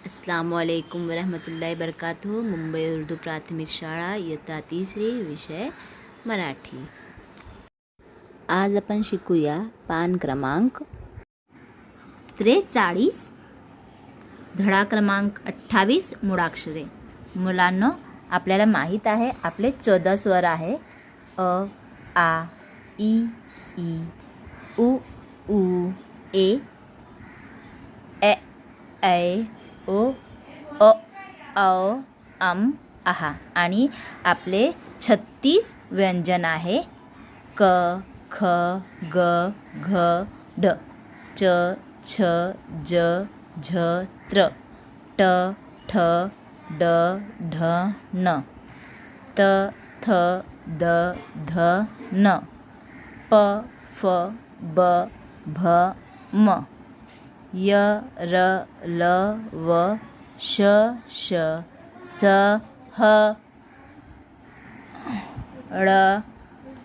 अस्सलामुअलैकुम वरहमतुल्लाहि वबरकातुहू। मुंबई उर्दू प्राथमिक शाळा इयत्ता तिसरी, विषय मराठी। आज आपण शिकूया पान क्रमांक 43, धडा क्रमांक 28, मुळाक्षरे। मुलांनो, आपल्याला माहीत आहे आपले 14 स्वर आहे। अ, आ, ई, ई, उ, ऊ, ए, ए, ऐ, ओ, अ, औ, अम, आहा। आणि आपले 36 व्यंजन आहे। क, ख, ग, घ, ड, च, छ, ज, झ, त्र, ट, ठ, ड, ढ, न, त, थ, द, ध, न, प, फ, ब, भ, म, य, र, ल, व, श, श, स, ह, ळ,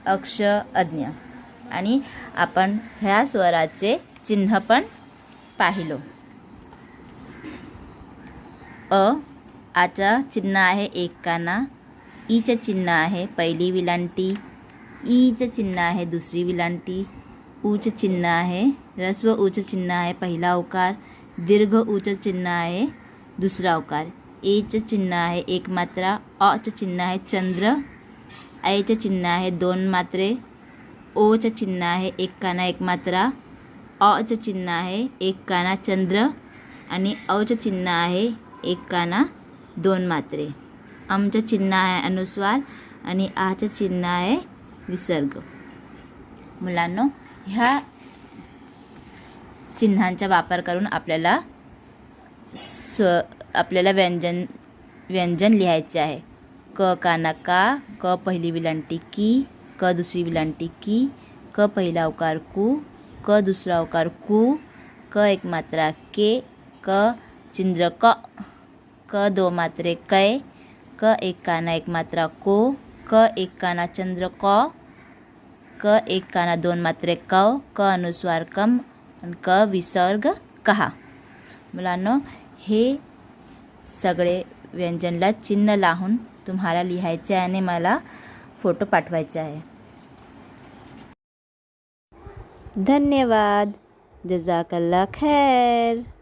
अक्ष, अज्ञ। आणि आपण ह्या स्वराचे चिन्ह पण पाहिलो। अ, आचा चिन्ह आहे एक काना, ईचं चिन्ह आहे पहिली विलांटी, ईचं चिन्ह आहे दुसरी विलांटी, ऊचं चिन्ह आहे ह्रस्व ऊचं चिन्ह आहे पहिला उकार, दीर्घ ऊचं चिन्ह आहे दुसरा उकार, एचं चिन्ह आहे एक मात्रा, अचं चिन्ह आहे चंद्र, ऐचं चिन्ह आहे दोन मात्रे, ओचं चिन्ह आहे एक काना एक मात्रा, अचं चिन्ह आहे एक काना चंद्र आणि औचं चिन्ह आहे एक काना दोन मात्रे, अमचं चिन्ह आहे अनुस्वार आणि आचं चिन्ह आहे विसर्ग। मुलांनो, ह्या चिन्हांचा वापर करून आपल्याला व्यंजन लिहायचे आहे। क काना का, क पहिली विलांटी की, क दुसरी विलांटी की, क पहिला उकार कु, क दुसरा उकार कु, क एक मात्रा के, क चिंद्र क दो मात्रे कै, क एक काना एक मात्रा को, क एक काना चंद्र क एक काना दोन मात्रे कव, क अनुस्वार कम, क विसर्ग कहा। मुलांनो, हे सगळे व्यंजनला चिन्ह लावून तुम्हाला लिहायचे आहे आणि मला फोटो पाठवायचे आहे। धन्यवाद। जजाकल्ला खैर।